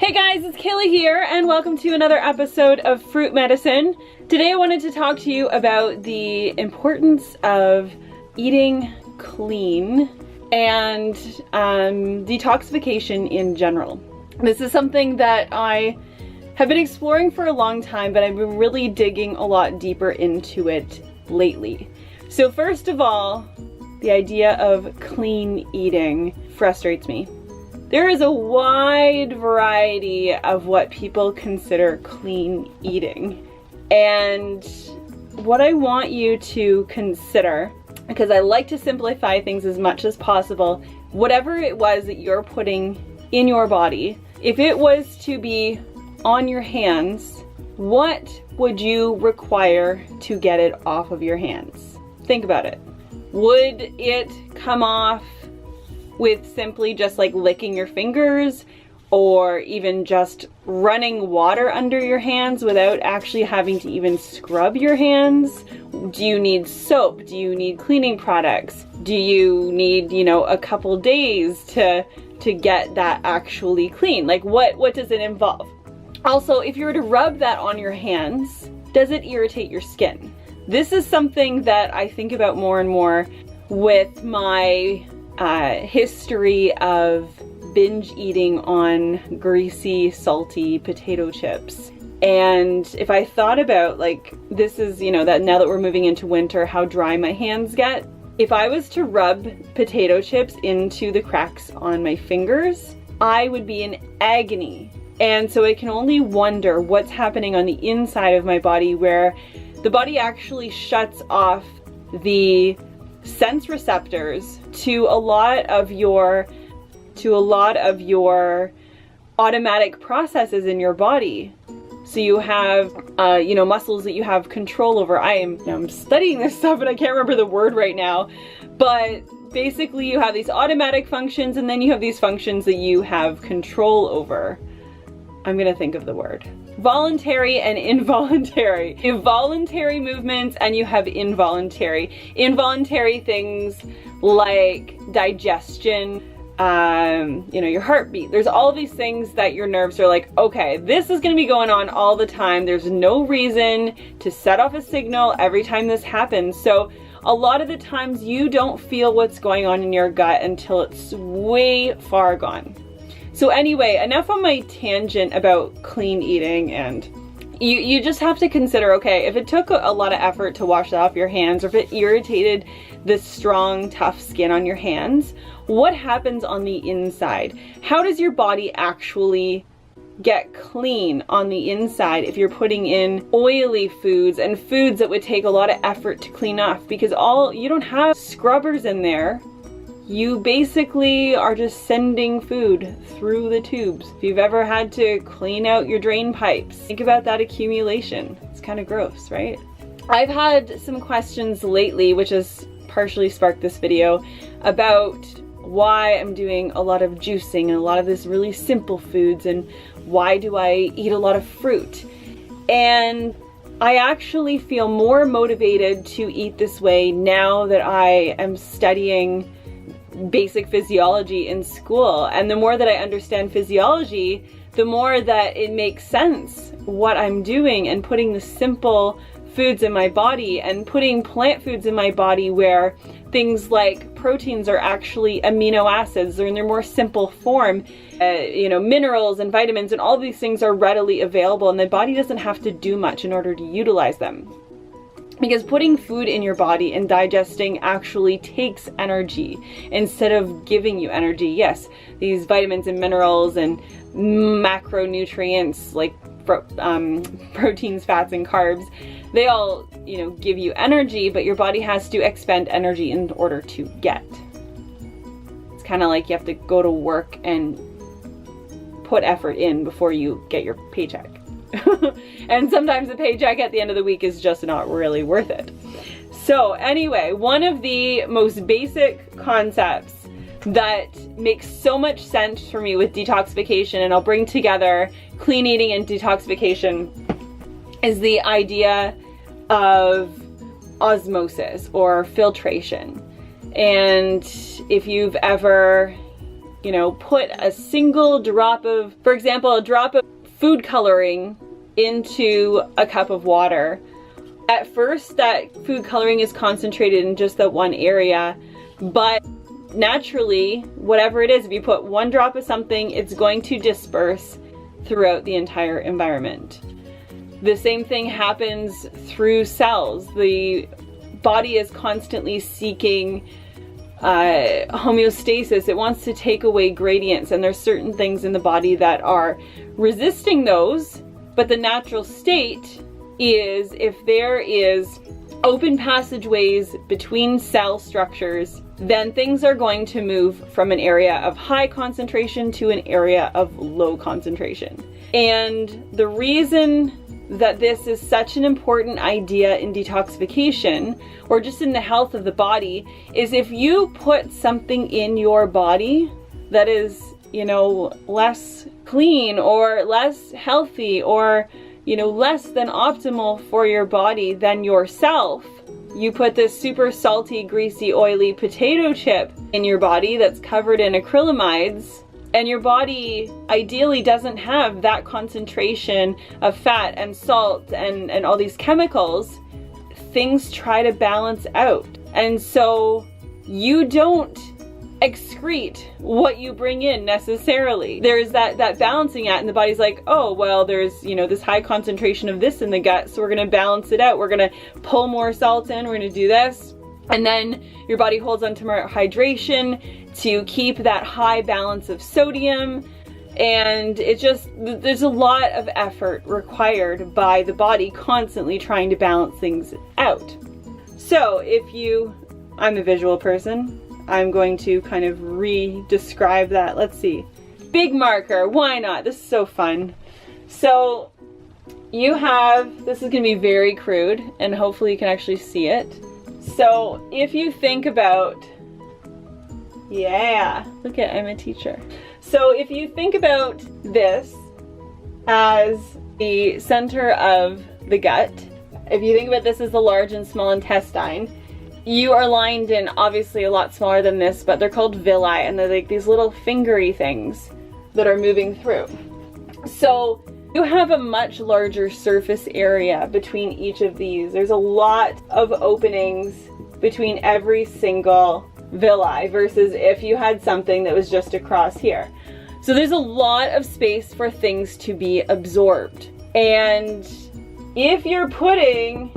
Hey guys, it's Kaylee here and welcome to another episode of Fruit Medicine. Today I wanted to talk to you about the importance of eating clean and detoxification in general. This is something that I have been exploring for a long time, but I've been really digging a lot deeper into it lately. So first of all, the idea of clean eating frustrates me. There is a wide variety of what people consider clean eating. And what I want you to consider, because I like to simplify things as much as possible, whatever it was that you're putting in your body, if it was to be on your hands, what would you require to get it off of your hands? Think about it. Would it come off with simply just like licking your fingers, or even just running water under your hands without actually having to even scrub your hands? Do you need soap? Do you need cleaning products? Do you need, a couple days to get that actually clean? Like what does it involve? Also, if you were to rub that on your hands, does it irritate your skin? This is something that I think about more and more with my history of binge eating on greasy, salty potato chips. And if I thought about, like, this is, that now that we're moving into winter, how dry my hands get. If I was to rub potato chips into the cracks on my fingers, I would be in agony. And so I can only wonder what's happening on the inside of my body, where the body actually shuts off the sense receptors to a lot of your automatic processes in your body. So you have muscles that you have control over. I'm studying this stuff and I can't remember the word right now, but basically you have these automatic functions and then you have these functions that you have control over. I'm gonna think of the word. Voluntary and involuntary. You have voluntary movements and you have involuntary. Involuntary things like digestion, your heartbeat. There's all these things that your nerves are like, okay, this is gonna be going on all the time. There's no reason to set off a signal every time this happens. So a lot of the times you don't feel what's going on in your gut until it's way far gone. So anyway, enough on my tangent about clean eating, and you just have to consider, okay, if it took a lot of effort to wash that off your hands, or if it irritated the strong, tough skin on your hands, what happens on the inside? How does your body actually get clean on the inside if you're putting in oily foods and foods that would take a lot of effort to clean off? Because you don't have scrubbers in there. You basically are just sending food through the tubes. If you've ever had to clean out your drain pipes, think about that accumulation. It's kind of gross, right? I've had some questions lately, which has partially sparked this video, about why I'm doing a lot of juicing and a lot of this really simple foods, and why do I eat a lot of fruit. And I actually feel more motivated to eat this way now that I am studying basic physiology in school. And the more that I understand physiology, the more that it makes sense what I'm doing and putting the simple foods in my body and putting plant foods in my body where things like proteins are actually amino acids. They're in their more simple form. Minerals and vitamins and all these things are readily available, and the body doesn't have to do much in order to utilize them. Because putting food in your body and digesting actually takes energy instead of giving you energy. Yes, these vitamins and minerals and macronutrients like proteins, fats, and carbs, they all, give you energy, but your body has to expend energy in order to get. It's kind of like you have to go to work and put effort in before you get your paycheck. And sometimes the paycheck at the end of the week is just not really worth it. So anyway, one of the most basic concepts that makes so much sense for me with detoxification, and I'll bring together clean eating and detoxification, is the idea of osmosis or filtration. And if you've ever you know, put a single drop of, for example, a drop of food coloring into a cup of water. At first, that food coloring is concentrated in just that one area, but naturally, whatever it is, if you put one drop of something, it's going to disperse throughout the entire environment. The same thing happens through cells. The body is constantly seeking homeostasis. It wants to take away gradients, and there's certain things in the body that are resisting those, but the natural state is if there is open passageways between cell structures, then things are going to move from an area of high concentration to an area of low concentration. And the reason that this is such an important idea in detoxification, or just in the health of the body, is if you put something in your body that is, you know, less clean or less healthy or, you know, less than optimal for your body than yourself, you put this super salty, greasy, oily potato chip in your body that's covered in acrylamides, and your body ideally doesn't have that concentration of fat and salt and all these chemicals, things try to balance out. And so you don't excrete what you bring in necessarily. There's that balancing act, and the body's like, oh, well, there's, you know, this high concentration of this in the gut, so we're gonna balance it out. We're gonna pull more salt in, we're gonna do this. And then your body holds on to more hydration to keep that high balance of sodium. And it just, there's a lot of effort required by the body constantly trying to balance things out. So if you, I'm a visual person, I'm going to kind of re-describe that. Let's see. Big marker, why not? This is so fun. So you have, this is gonna be very crude and hopefully you can actually see it. So if you think about, yeah, look at, I'm a teacher. So if you think about this as the center of the gut, if you think about this as the large and small intestine, you are lined in obviously a lot smaller than this, but they're called villi, and they're like these little fingery things that are moving through. So you have a much larger surface area between each of these. There's a lot of openings between every single villi versus if you had something that was just across here. So there's a lot of space for things to be absorbed. And if you're putting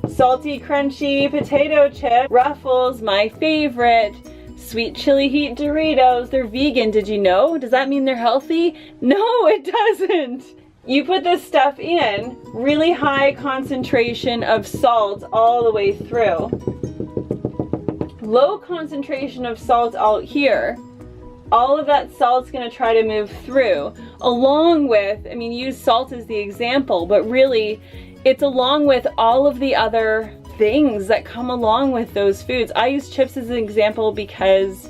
salty, crunchy potato chip, Ruffles, my favorite, sweet chili heat Doritos, they're vegan, did you know? Does that mean they're healthy? No, it doesn't. You put this stuff in, really high concentration of salt all the way through. Low concentration of salt out here. All of that salt's gonna try to move through, along with, I mean, use salt as the example, but really, it's along with all of the other things that come along with those foods. I use chips as an example because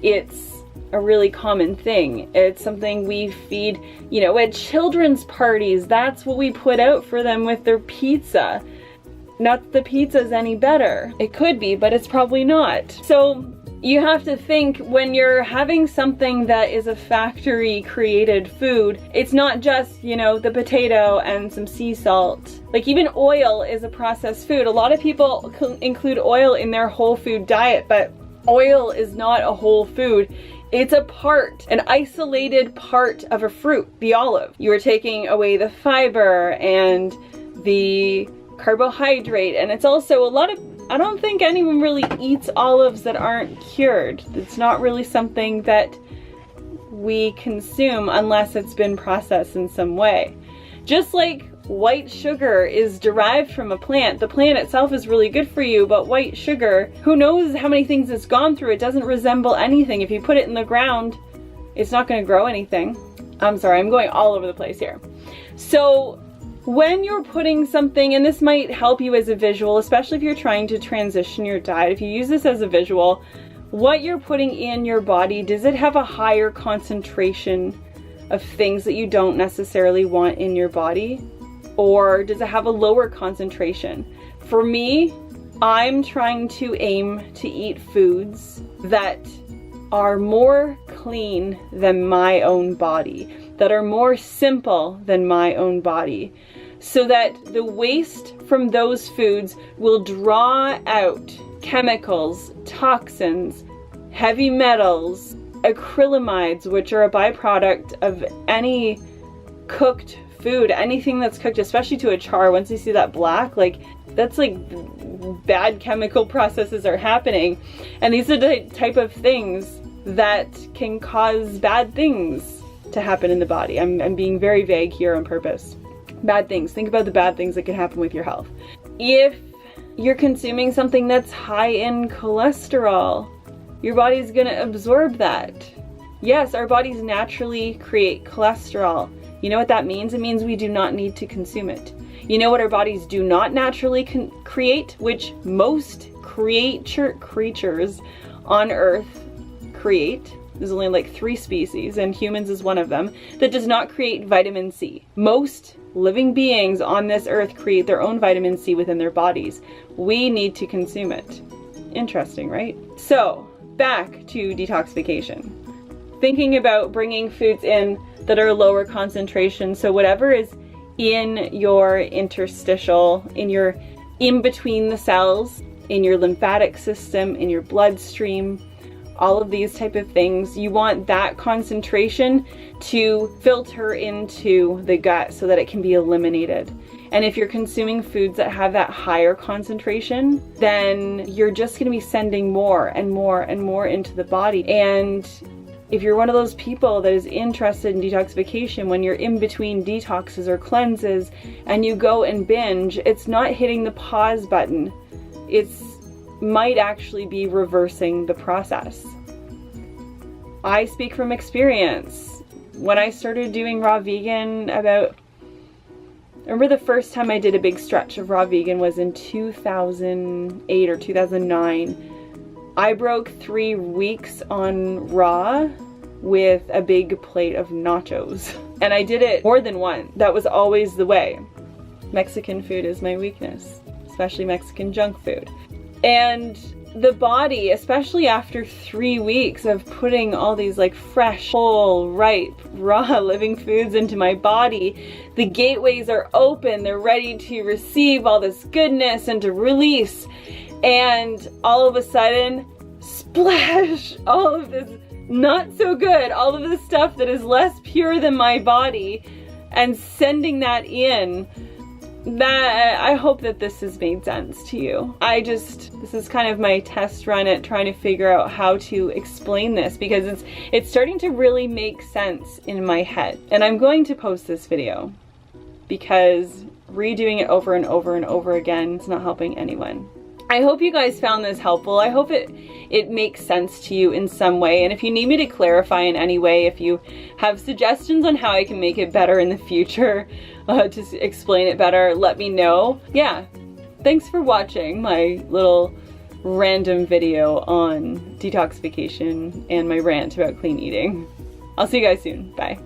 it's a really common thing. It's something we feed, you know, at children's parties. That's what we put out for them with their pizza. Not that the pizza's any better. It could be, but it's probably not. So you have to think when you're having something that is a factory created food, it's not just, you know, the potato and some sea salt. Like even oil is a processed food. A lot of people include oil in their whole food diet, but oil is not a whole food. It's a part, an isolated part of a fruit, the olive. You are taking away the fiber and the carbohydrate, and it's also a lot of, I don't think anyone really eats olives that aren't cured. It's not really something that we consume unless it's been processed in some way. Just like white sugar is derived from a plant. The plant itself is really good for you, but white sugar, who knows how many things it's gone through. It doesn't resemble anything. If you put it in the ground, it's not going to grow anything. I'm sorry, I'm going all over the place here. So when you're putting something, and this might help you as a visual, especially if you're trying to transition your diet, if you use this as a visual, what you're putting in your body, does it have a higher concentration of things that you don't necessarily want in your body? Or does it have a lower concentration? For me, I'm trying to aim to eat foods that are more clean than my own body, that are more simple than my own body, so that the waste from those foods will draw out chemicals, toxins, heavy metals, acrylamides, which are a byproduct of any cooked food, anything that's cooked, especially to a char. Once you see that black, like, that's like bad chemical processes are happening. And these are the type of things that can cause bad things to happen in the body. I'm being very vague here on purpose. Bad things. Think about the bad things that can happen with your health. If you're consuming something that's high in cholesterol, your body's gonna absorb that. Yes, our bodies naturally create cholesterol. You know what that means? It means we do not need to consume it. You know what our bodies do not naturally create, which most creatures on Earth create? There's only like 3 species, and humans is one of them, that does not create vitamin C. Most living beings on this earth create their own vitamin C within their bodies. We need to consume it. Interesting, right? So, back to detoxification. Thinking about bringing foods in that are lower concentration, so whatever is in your interstitial, in your in between the cells, in your lymphatic system, in your bloodstream, all of these type of things, you want that concentration to filter into the gut so that it can be eliminated. And if you're consuming foods that have that higher concentration, then you're just going to be sending more and more and more into the body. And if you're one of those people that is interested in detoxification, when you're in between detoxes or cleanses and you go and binge, it's not hitting the pause button. It's might actually be reversing the process. I speak from experience. When I started doing raw vegan I remember the first time I did a big stretch of raw vegan was in 2008 or 2009. I broke 3 weeks on raw with a big plate of nachos. And I did it more than once. That was always the way. Mexican food is my weakness, especially Mexican junk food. And the body, especially after 3 weeks of putting all these like fresh, whole, ripe, raw living foods into my body, the gateways are open, they're ready to receive all this goodness and to release. And all of a sudden, splash, all of this not so good, all of this stuff that is less pure than my body, and sending that in. That, I hope that this has made sense to you. This is kind of my test run at trying to figure out how to explain this, because it's starting to really make sense in my head. And I'm going to post this video because redoing it over and over and over again is not helping anyone. I hope you guys found this helpful. I hope it makes sense to you in some way. And if you need me to clarify in any way, if you have suggestions on how I can make it better in the future, to explain it better, let me know. Yeah, thanks for watching my little random video on detoxification and my rant about clean eating. I'll see you guys soon. Bye.